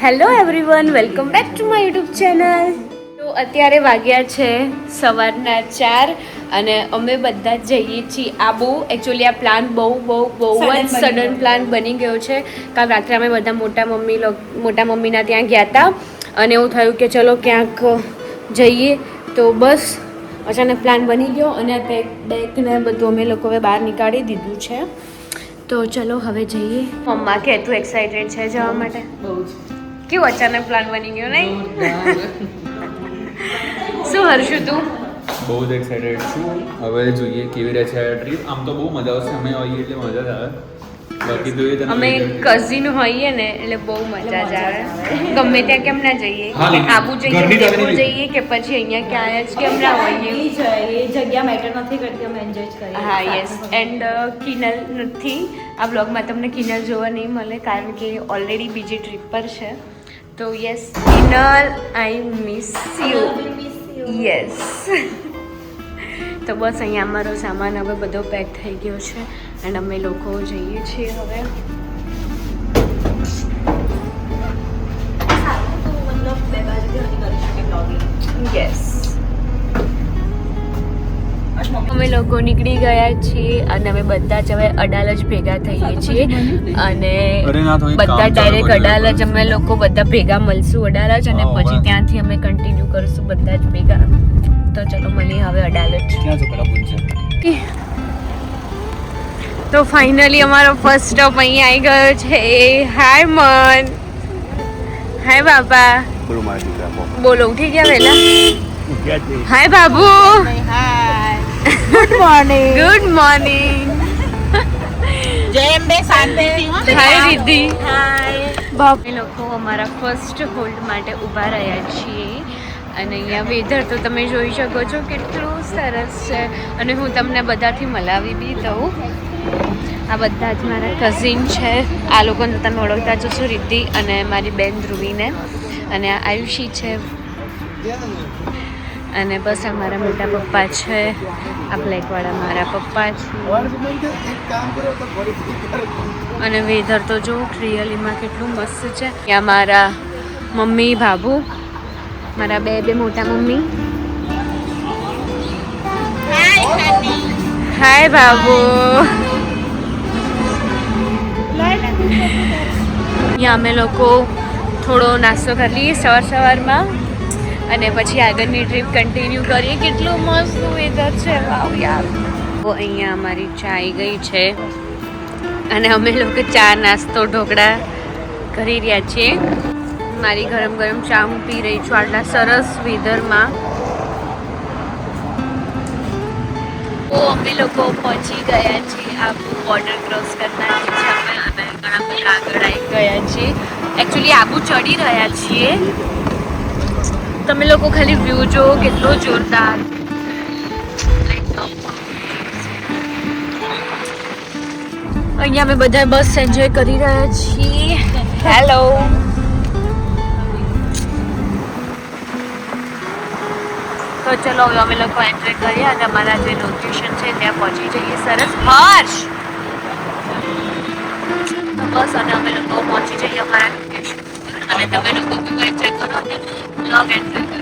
Hello everyone, welcome back to my YouTube channel. તો અત્યારે વાગ્યા છે સવારના 4 અને અમે બધા જ જઈએ છીએ આબુ. એકચ્યુઅલી આ પ્લાન બહુ જ સડન પ્લાન બની ગયો છે. કાલ રાત્રે અમે બધા મોટા મમ્મીના ત્યાં ગયા હતા અને એવું થયું કે ચલો ક્યાંક જઈએ, તો બસ અચાનક પ્લાન બની ગયો અને બેગ ને બધું અમે લોકોએ બહાર નીકાળી દીધું છે. તો ચલો હવે જઈએ. મમ્મા કે તું એક્સાઇટેડ છે જવા માટે? બહુ જ. કેવું અચાનક પ્લાન બની ગયો નહીં? શું હર્ષુ તું? બહુ જ એક્સાઇટેડ છું. હવે જોઈએ કેવી રહે છે ટ્રીપ. આમ તો બહુ મજા આવશે, અમે આવીએ એટલે મજા જ આવે. બાકી તો એ અમે કઝિન હોઈએ ને એટલે બહુ મજા જ આવે. ગમે ત્યાં કેમ ના જઈએ, આબુ જઈએ, જયપુર જઈએ કે પછી અહીંયા ક્યાંય જ કેમ ના હોઈએ, એ જગ્યા મેટર નથી કરતી, અમે એન્જોય કરીએ. હા યસ. એન્ડ કિનલ નથી, આ બ્લોગમાં તમને કિનલ જોવા નહીં મળે કારણ કે ઓલરેડી બીજી ટ્રીપ પર છે. તો yes Kinal, I miss you. Yes. તો બસ અહીંયા અમારો સામાન હવે બધો પેક થઈ ગયો છે એન્ડ અમે લોકો જઈએ છીએ હવે. યસ, અમે લોકો નીકળી ગયા છીએ અને અમે બધા જ હવે અડાલ જ ભેગા થઈએ છીએ અને બધા ડાયરેક્ટ અડાલ જ અમે લોકો બધા ભેગા મળશું અડાલ જ, અને પછી ત્યાંથી અમે કન્ટિન્યુ કરશું બધા જ ભેગા. તો ચલો મળીએ હવે અડાલ જ. તો ફાઇનલી અમારો ફર્સ્ટ સ્ટોપ અહીંયા આવી ગયો છે. હાય મન, હાય બાપા. બોલો, ઉઠી ગયા વહેલા? હાય બાબુ. Good morning. Good morning. જય અંબે શાંતિથી. હાય રિદ્ધિ. હાય. બાપ, એ લોકો અમારા ફર્સ્ટ હોલ્ડ માટે ઊભા રહ્યા છીએ અને અહીંયા વેધર તો તમે જોઈ શકો છો કેટલું સરસ છે. અને હું તમને બધાથી મલાવી બી દઉં. આ બધા જ મારા કઝિન છે. આ લોકોને તમે ઓળખતા જશો, રિદ્ધિ અને મારી બેન ધ્રુવીને, અને આ આયુષી છે અને બસ આ મારા મોટા પપ્પા છે. આ બ્લેકવાળા મારા પપ્પા છે. અને વેધર તો જો રિયલીમાં કેટલું મસ્ત છે. ત્યાં મારા મમ્મી બાબુ, મારા બે મોટા મમ્મી. હાય બાબુ. અહીંયા અમે લોકો થોડો નાસ્તો કરી લઈએ સવારમાં અને પછી આગળની ટ્રીપ કન્ટિન્યુ કરીએ. કેટલું મસ્ત વેધર છે, વાવ યાર. તો અહીંયા અમારી ચા આવી ગઈ છે અને અમે લોકો ચા નાસ્તો ઢોકળા કરી રહ્યા છીએ. મારી ગરમ ગરમ ચા હું પી રહી છું આટલા સરસ વેધરમાં. તો અમે લોકો પહોંચી ગયા છીએ. આબુ બોર્ડર ક્રોસ કરનાર છે અમે અને ઘણા બધા આગળ આવી ગયા છીએ. એકચ્યુઅલી આબુ ચડી રહ્યા છીએ. તમે લોકો ખાલી વ્યૂ જો કેટલો જોરદાર. અહીંયા અમે બધા બસ એન્જોય કરી રહ્યા છીએ. હેલો. તો ચલો હવે અમે લોકો એન્જોય કરીએ અને અમારા જે લોકેશન છે ત્યાં પહોંચી જઈએ. સરસ હર્ષ. તો બસ અને અમે લોકો પહોંચી જઈએ અમારા લોકેશન અને તમે લોકો વ્યૂ એન્જોય કરો અને બ્લોગ એન્જોય કરો.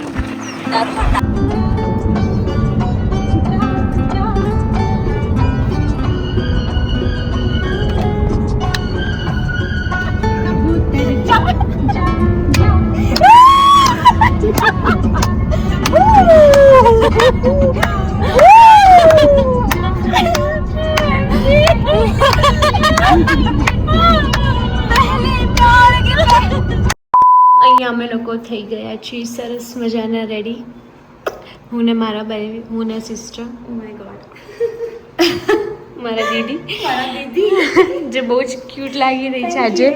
અહીંયા અમે લોકો થઈ ગયા છીએ સરસ મજાના રેડી. હું ને મારા ભાઈ, હું ને સિસ્ટર, ઓ માય ગોડ, મારા દીદી જે બહુ જ ક્યુટ લાગી રહી છે આજે.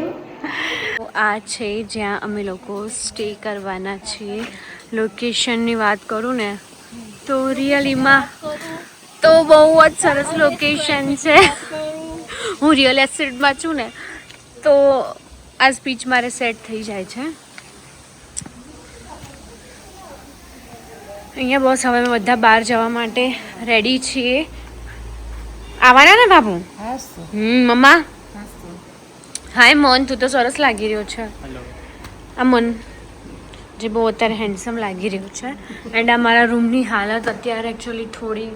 આ છે જ્યાં અમે લોકો સ્ટે કરવાના છીએ. લોકેશનની વાત કરું ને તો રિયલીમાં તો બહુ જ સરસ લોકેશન છે. હું રિયલ એસ્ટેટમાં છું ને તો આ સ્પીચ મારે સેટ થઈ જાય છે. અહીંયા બસ હવે અમે બધા બહાર જવા માટે રેડી છીએ. આવવાના ને બાબુ? મમ્મા. હાય મોન, તું તો સરસ લાગી રહ્યો છે. આ મન જે બહુ અત્યારે હેન્ડસમ લાગી રહ્યું છે. એન્ડ આ મારા રૂમની હાલત અત્યારે એકચ્યુઅલી થોડી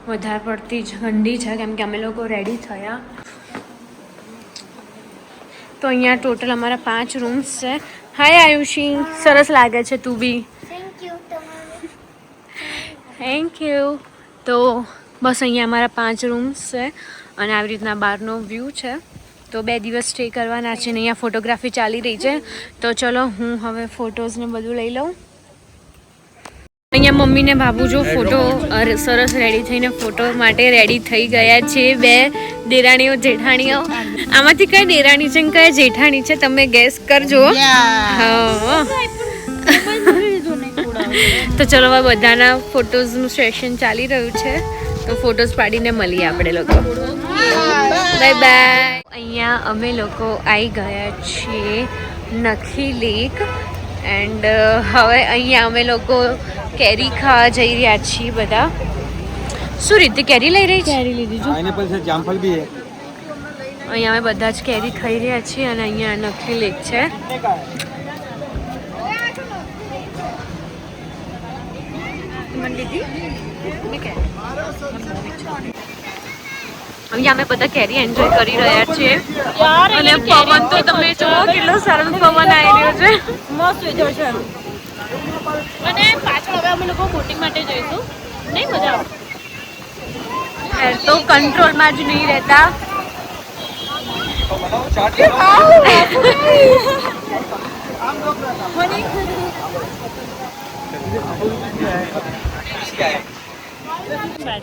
વધારે પડતી જ ગંદી છે કેમ કે અમે લોકો રેડી થયા. તો અહીંયા ટોટલ અમારા 5 રૂમ્સ છે. હાય આયુષી, સરસ લાગે છે તું બી. Thank you. તો બસ અહીંયા અમારા 5 રૂમ્સ છે અને આવી રીતના બહારનો વ્યૂ છે. તો 2 દિવસ સ્ટે કરવાના છે ને અહીંયા ફોટોગ્રાફી ચાલી રહી છે. તો ચલો હું હવે ફોટોઝને બધું લઈ લઉં. અહીંયા મમ્મી ને બાબુ જો ફોટો સરસ રેડી થઈને ફોટો માટે રેડી થઈ ગયા છે. 2 દેરાણીઓ જેઠાણીઓ. આમાંથી કઈ દેરાણી છે કઈ જેઠાણી છે તમે ગેસ કરજો. હા તો ચલો હવે બધાના ફોટોઝનું સેશન ચાલી રહ્યું છે. તો ફોટોઝ પાડીને મળીએ આપણે લોકો. Bye bye. અહીંયા અમે લોકો આવી ગયા છીએ નખી લેક. એન્ડ હવે અહીંયા અમે લોકો કેરી ખાવા જઈ રહ્યા છીએ બધા. શું રીતે કેરી લઈ રહી છે? કેરી લીધી જો. પાઇનેપલ છે, જામફળ બી છે. અહીંયા અમે બધા જ કેરી ખાઈ રહ્યા છીએ અને અહીંયા નખી લેક છે. અહીંયા અમે બધા કેરી એન્જોય કરી રહ્યા છીએ અને પવન તો તમે જુઓ કેટલો સરસ પવન આવી રહ્યો છે. મસ્ત વેધર છે અને પાછળ હવે અમે લોકો બોટિંગ માટે જઈશું. નહીં મજા આવે તો કંટ્રોલમાં જ નહીં રહેતા.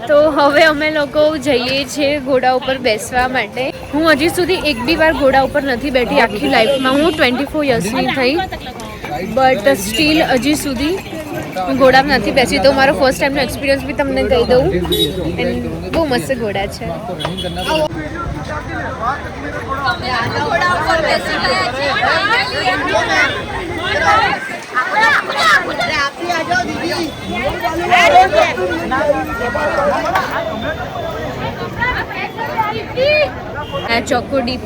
તો હવે અમે લોકો જઈએ છીએ ઘોડા ઉપર બેસવા માટે. હું હજી સુધી એક બી વાર ઘોડા ઉપર નથી બેઠી આખી લાઈફમાં. હું 24 યર્સની થઈ બટ સ્ટીલ હજી સુધી હું ઘોડામાં નથી બેસી. તો મારો ફર્સ્ટ ટાઈમનો એક્સપિરિયન્સ બી તમને કહી દઉં. એન્ડ બહુ મસ્ત ઘોડા છે. ઘોડા ઉપર બેસી ગયા છે. ચોકો ડીપ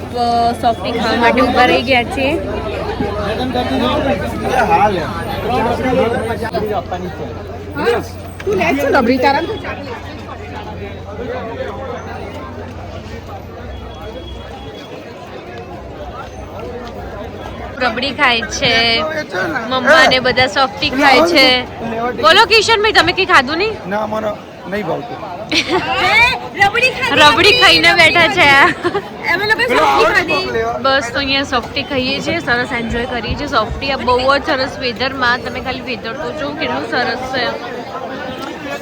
સોફ્ટી ખાવા માટે ઉભા રહી ગયા છે. રબડી ખાય છે, મમ્મા ને બધા સોફ્ટી ખાય છે. બોલો કિશનભાઈ તમે કઈ ખાધું નહીં? ના મને નહીં ભાવતું. રબડી ખાઈને બેઠા છે. અમે લોકો સોફ્ટી ખાધી. બસ તો અહીંયા સોફ્ટી ખાઈએ છીએ, સરસ એન્જોય કરીએ છીએ. સોફ્ટી આ બહુ જ સરસ વેધરમાં. તમે ખાલી વેધર તો જો કેટલું સરસ છે.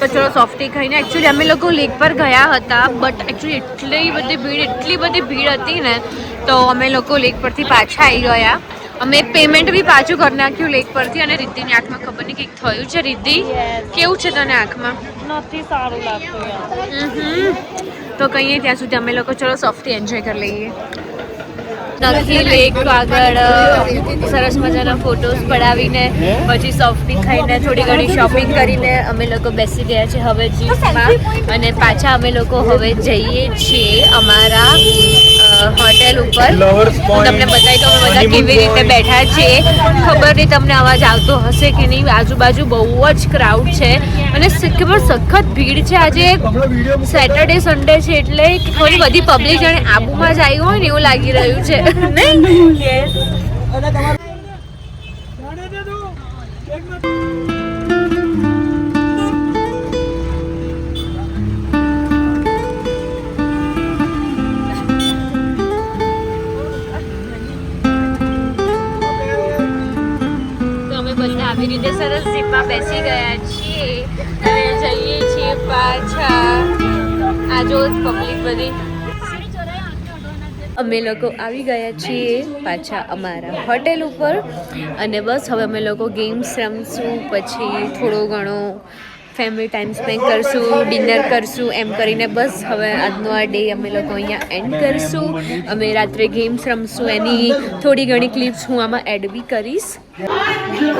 તો ચલો સોફ્ટી ખાઈને. એકચ્યુઅલી અમે લોકો લેક પર ગયા હતા બટ એકચ્યુઅલી એટલી બધી ભીડ હતી ને તો અમે લોકો લેક પરથી પાછા આવી ગયા. અમે પેમેન્ટ બી પાછું કરી નાખ્યું લેક પરથી. અને રિદ્ધિની આંખમાં ખબર નહીં કંઈક થયું છે. રિદ્ધિ કેવું છે તને આંખમાં? નથી સારું લાગતું તો કહીએ ત્યાં સુધી અમે લોકો ચલો સોફ્ટી એન્જોય કરી લઈએ. નખી લેક આગળ સરસ મજાના ફોટોઝ પડાવીને પછી સોફ્ટી ખાઈને થોડી ઘણી શોપિંગ કરીને અમે લોકો બેસી ગયા છે હવે જીપમાં. અને પાછા અમે લોકો હવે જઈએ છીએ અમારા હોટેલ ઉપર. હું તમને બતાવી દઉં અમે બધા કેવી રીતે બેઠા છીએ. ખબર નહીં તમને અવાજ આવતો હશે કે નહીં. આજુબાજુ બહુ જ ક્રાઉડ છે અને ખબર સખત ભીડ છે. આજે સેટરડે સન્ડે છે એટલે થોડી બધી પબ્લિક જાણે આબુમાં જ આવી હોય ને એવું લાગી રહ્યું છે. નહીં યસ. આવી રીતે સરસ જીપમાં બેસી ગયા છીએ અને જઈએ છીએ પાછા. આ જો પબ્લિક બધી. અમે લોકો આવી ગયા છીએ પાછા અમારા હોટેલ ઉપર અને બસ હવે અમે લોકો ગેમ્સ રમશું, પછી થોડો ઘણો ફેમિલી ટાઈમ સ્પેન્ડ કરશું, ડિનર કરશું. એમ કરીને બસ હવે આજનો આ ડે અમે લોકો અહીંયા એન્ડ કરશું. અમે રાત્રે ગેમ્સ રમશું, એની થોડી ઘણી ક્લિપ્સ હું આમાં એડ બી કરીશ.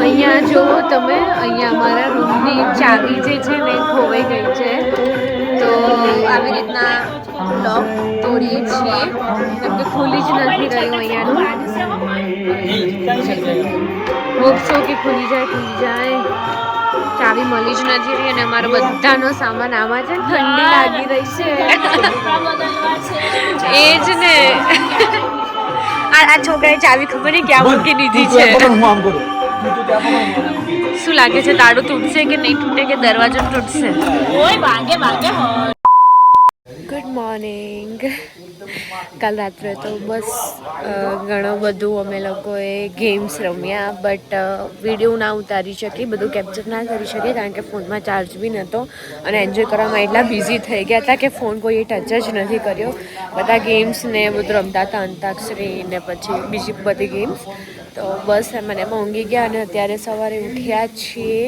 અહીંયા જુઓ તમે, અહીંયા અમારા રૂમની ચાવી જે છે ને ખોવાઈ ગઈ છે. તો આવી રીતના લોક તોડીએ છીએ કેમ કે ખુલી જ નથી રહ્યું અહીંયાનું. હોપ છો કે ખુલી જાય ચાવી મળી જ નથી રહી અને અમારો બધાનો સામાન આમાં છે ઠંડી લાગી રહી છે એ જ ને આ છોકરાએ ચાવી ખબર નહીં ક્યાં મૂકી દીધી છે શું લાગે છે તાળું તૂટશે કે નહીં તૂટે કે દરવાજો તૂટશે ગુડ મોર્નિંગ કાલ રાત્રે તો બસ ઘણું બધું અમે લોકોએ ગેમ્સ રમ્યા બટ વિડીયો ના ઉતારી શકીએ બધું કેપ્ચર ના કરી શકીએ કારણ કે ફોનમાં ચાર્જ બી નહોતો અને એન્જોય કરવામાં એટલા બિઝી થઈ ગયા હતા કે ફોન કોઈએ ટચ જ નથી કર્યો બધા ગેમ્સ ને બધું રમતા હતા અંતાક્ષરી ને પછી બીજી બધી ગેમ્સ તો બસ મને એમાં ઊંઘી ગયા અને અત્યારે સવારે ઉઠ્યા છીએ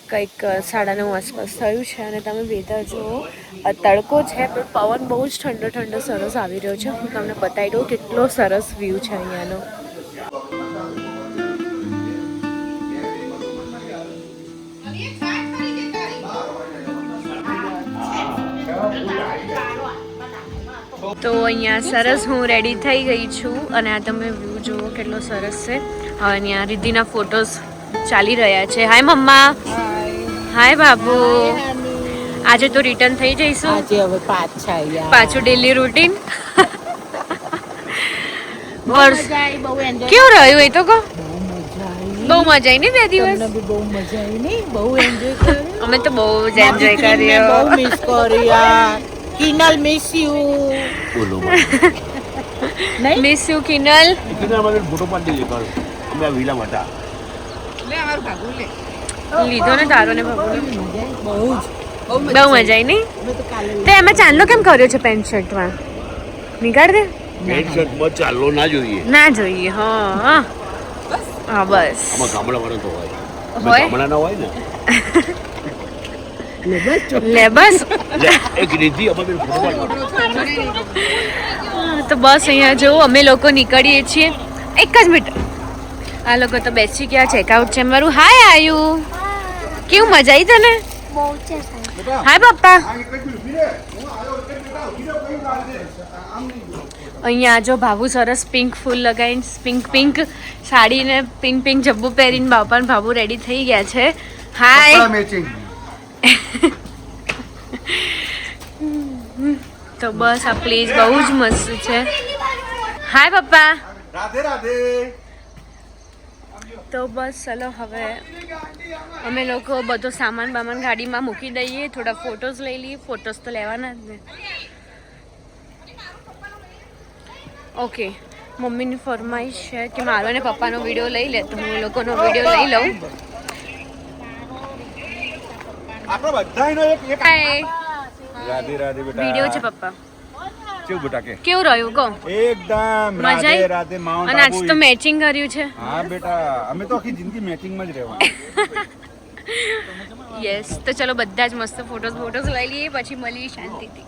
કંઈક 9:30 આસપાસ થયું છે અને તમે વેધર જુઓ તડકો છે પણ પવન બહુ જ ઠંડો ઠંડો સરસ આવી રહ્યો છે હું તમને બતાવી દઉં કેટલો સરસ વ્યૂ છે અહીંયાનો તો અહીંયા સરસ હું રેડી થઈ ગઈ છું અને આ તમે વ્યૂ જુઓ કેટલો સરસ છે હવે અહીંયા રિદ્ધિના ફોટોઝ ચાલી રહ્યા છે હાય મમ્મા હાય બાબુ આજે તો રિટર્ન થઈ જઈશું આજે હવે પાછું ડેલી રૂટીન બહુ કેવું રહ્યું એ તો કહો બહુ મજા આવી ને 2 દિવસ બહુ મજા આવી ને બહુ એન્જોય કર્યું અમે તો બહુ જ એન્જોય કર્યો બહુ મિસ કર્યા કિનલ મિસ યુ બોલો મિસ યુ કિનલ कितना हमारे फोटो पार्टी लेकर मैं विला मटा લીધો ને તારો ને બાબુ બહુ જ બહુ મજા આવી નહીં અમે તો કાલે તે એમાં ચાંદલો કેમ કર્યો છે પેન્ટ શર્ટમાં નીકાળ દે पेट शर्ट मत चालो ना જોઈએ ના જોઈએ હા હા બસ આમાં ગામડા વાળા તો હોય હોય? ગામડા ના હોય ને લે બસ લે એક રીતિ અમારે ફોટો પાર્ટી તો બસ અહીંયા જો અમે લોકો નીકળીએ છીએ એક જ મિનિટ આ લોકો તો બેસી ગયા ચેકઆઉટ છે મારું હાય આયુ કેવું મજા આવી તને હાય પપ્પા અહીંયા જો ભાભુ સરસ પિંક ફૂલ લગાવીને પિંક સાડી ને પિંક જબ્બુ પહેરીને બાપા ને ભાભુ રેડી થઈ ગયા છે હાય તો બસ આ પ્લેસ બહુ જ મસ્ત છે હાય પપ્પા રાધે રાધે તો બસ ચલો હવે અમે લોકો બધો સામાન ગાડીમાં મૂકી દઈએ થોડા ફોટોઝ લઈ લઈએ ફોટોઝ તો લેવાના જ ને ઓકે મમ્મીની ફરમાઈશ છે કે મારો અને પપ્પાનો વિડીયો લઈ લે તો હું એ લોકોનો વિડીયો લઈ લઉં આપણો બધાયનો એક હાય રાધે રાધે બેટા વિડીયો છે પપ્પા કેવું બેટા કે કેવું રહ્યું કહો એકદમ મજા રાધે આવી? રાધે માઉન્ટ અને આજ તો મેચિંગ કર્યું છે હા બેટા અમે તો આખી જિંદગી મેચિંગમાં જ રહેવાનું યસ તો ચલો બધા જ મસ્ત ફોટોઝ લઈ લઈએ પછી મળીએ શાંતિથી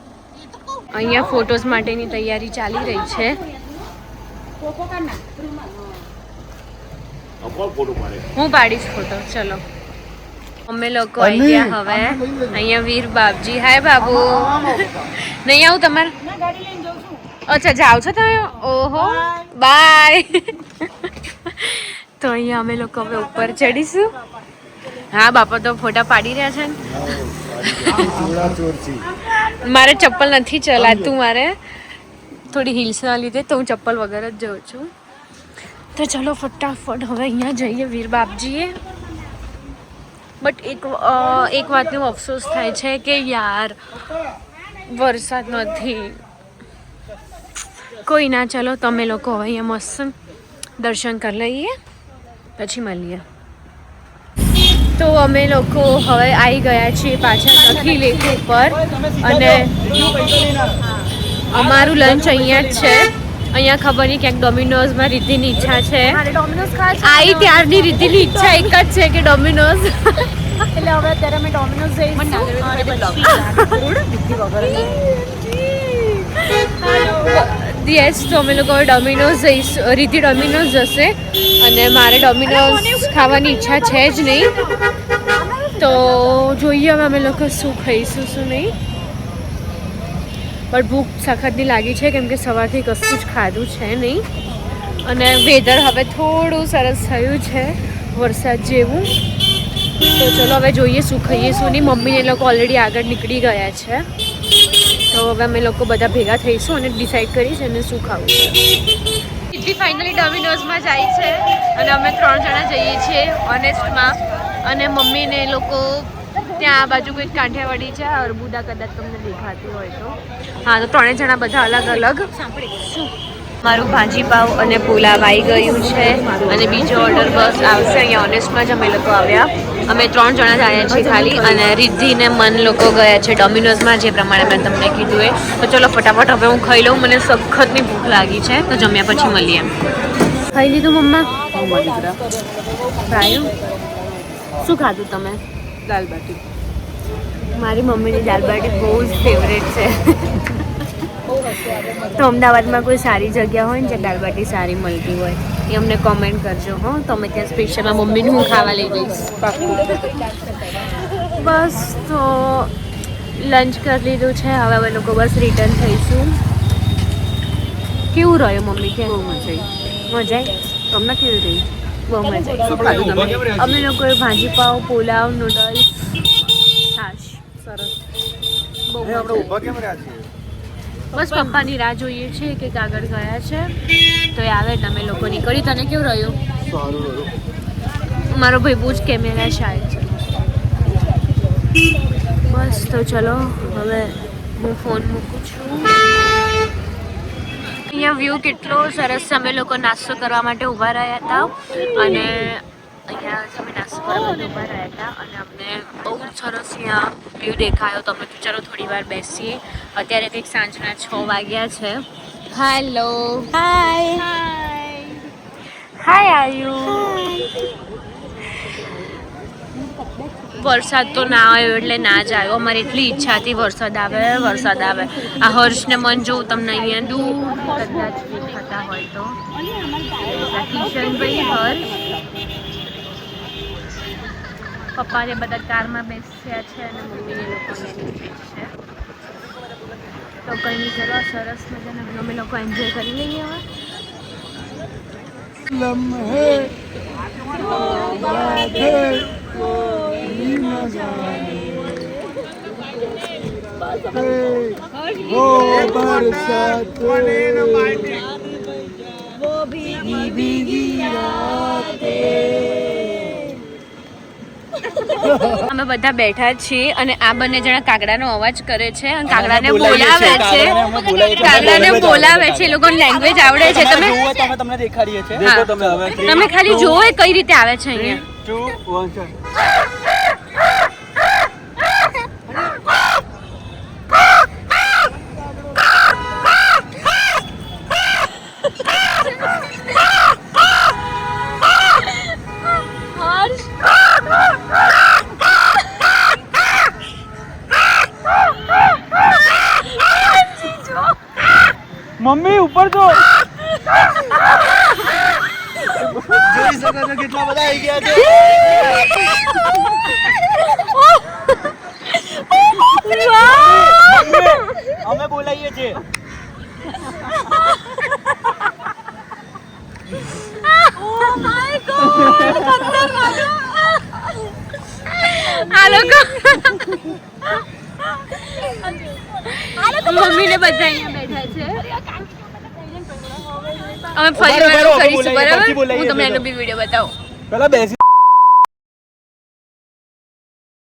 અહીંયા ફોટોઝ માટેની તૈયારી ચાલી રહી છે અપોલ ફોટો પાડે હું પાડીશ ફોટો ચલો અમે લોકો આવી ગયા હવે અહીંયા વીર બાપજી હાય બાબુ નહીં આવું તમારે અચ્છા જાઓ છો તમે ઓહો બાય તો અહીંયા અમે લોકો હવે ઉપર ચડીશું હા બાપા તો ફોટા પાડી રહ્યા છે ને મારે ચપ્પલ નથી ચલાતું મારે થોડી હિલ્સના લીધે તો હું ચપ્પલ વગર જ જાઉં છું તો ચલો ફટાફટ હવે અહીંયા જઈએ વીર બાપજીએ બટ એક વાતનો અફસોસ થાય છે કે યાર વરસાદ નથી કોઈ ના ચલો તમે લોકો હવે અહીંયા મસ્ત દર્શન કરી લઈએ પછી મળીએ તો અમે લોકો હવે આવી ગયા છીએ પાછા નખી લેક ઉપર અને અમારું લંચ અહીંયા જ છે અહીંયા ખબર નહીં ક્યાંક ડોમિનોઝમાં રિદ્ધિની ઈચ્છા છે આવી ત્યારની રિદ્ધિની ઈચ્છા એક જ છે કે ડોમિનોઝ એટલે હવે અત્યારે અમે ડોમિનોઝ જઈશું યસ તો અમે લોકો ડોમિનોઝ જઈશું રિદ્ધિ ડોમિનોઝ જશે અને મારે ડોમિનોઝ ખાવાની ઈચ્છા છે જ નહીં તો જોઈએ હવે અમે લોકો શું ખાઈશું શું નહીં પણ ભૂખ સખતની લાગી છે કેમ કે સવારથી કશું જ ખાધું છે નહીં અને વેધર હવે થોડું સરસ થયું છે વરસાદ જેવું. તો ચલો હવે જોઈએ શું ખાઈએ શું નહીં. મમ્મીને એ લોકો ઓલરેડી આગળ નીકળી ગયા છે. તો હવે અમે લોકો બધા ભેગા થઈશું અને ડિસાઈડ કરીશ અને શું ખાવું છે. સિદ્ધિ ફાઇનલી ડોમિનોઝમાં જાય છે અને અમે 3 જણા જઈએ છીએ ઓનેસ્ટમાં. અને મમ્મીને એ લોકો ત્યાં આ બાજુ કોઈ કાંઠિયાવાડી છે, અરબુદા કદાચ તમને દેખાતી હોય તો. હા, તો 3 જણા બધા અલગ અલગ. મારું ભાજી પાવ અને પુલાવ આવી ગયું છે અને બીજો ઓર્ડર બસ આવશે. અહીંયા ઓનેસ્ટમાં જ અમે લોકો આવ્યા. અમે 3 જણા જ આવ્યા છીએ ખાલી. અને રિદ્ધિ ને મન લોકો ગયા છે ડોમિનોઝમાં, જે પ્રમાણે મેં તમને કીધું એ. તો ચલો ફટાફટ હવે હું ખાઈ લઉં. મને સખતની ભૂખ લાગી છે. તો જમ્યા પછી મળીએ. ખાઈ લીધું મમ્મા? ફ્રાય. શું ખાધું તમે? દાલ બાટી. મારી મમ્મીની દાલ બાટી બહુ જ ફેવરેટ છે. તો અમદાવાદમાં કોઈ સારી જગ્યા હોય ને જ્યાં દાલ બાટી સારી મળતી હોય એ અમને કોમેન્ટ કરજો. હો, તો અમે ત્યાં સ્પેશિયલમાં મમ્મીને હું ખાવા લઈ જઈશ. બસ તો લંચ કરી લીધું છે. હવે અમે લોકો બસ રિટર્ન થઈશું. કેવું રહ્યું મમ્મી? કે બહુ મજા આવી. મજા આવી? તમને કેવું રહ્યું? બહુ મજા આવી. શું ખાધું તમે? અમે લોકોએ ભાજી પાવ, પુલાવ, નૂડલ્સ, છાશ. સરસ. બહુ મજા આવી. ઊભા કેમ રહ્યા છીએ? બસ પપ્પાની રાહ જોઈએ છીએ કે આગળ ગયા છે તો એ આવે એટલે અમે લોકો નીકળી. તને કેવું રહ્યું? મારો ભાઈ બહુ જ કેમેરા શાય છે. બસ તો ચલો હવે હું ફોન મૂકું છું. અહીંયા વ્યૂ કેટલો સરસ છે. અમે લોકો નાસ્તો કરવા માટે ઊભા રહ્યા હતા અને અહીંયા અમે નાસ્તો કરવા માટે ઊભા રહ્યા હતા અને અમને બહુ સરસ અહીંયા વ્યૂ દેખાયો. તો અમે ચલો થોડી વાર બેસીએ. અત્યારે કંઈક સાંજના 6 વાગ્યા છે. હેલો. હાય. હાય આયુ. વરસાદ તો ના આવ્યો એટલે ના જ આવ્યો. અમારી એટલી ઈચ્છા હતી વરસાદ આવે. આ હર્ષ ને મન જોઉં તમને અહીંયા દૂર કદાચ દેખાતા હોય તો. કિશનભાઈ, હર્ષ, પપ્પા ને બધા કારમાં બેસ્યા છે અને મમ્મીને લોકો અહીંયા નીચે છે. તો કંઈ નહીં, ચલો સરસ મજાના અમે લોકો એન્જોય કરી લઈએ હવે. અમે બધા બેઠા છીએ અને આ બંને જણા કાગડાનો અવાજ કરે છે અને કાગડાને બોલાવે છે. કાગડાને બોલાવે છે. એ લોકોને લેંગ્વેજ આવડે છે. તમે તમને દેખાડીએ છે. હા. તમે ખાલી જોવો એ કઈ રીતે આવે છે અહીંયા. 2 1 મમ્મી ઉપર જો. જોઈ શકો છો કેટલા બધા આવી ગયા છે. અમે બોલાવીએ છીએ. આ લોકો મમ્મી ને બધા અહીંયા બેઠા છે. અમે ફરી વાર કરીશું બરાબર. હું તમને એનો બી વિડીયો બતાવું. પેલા બેસી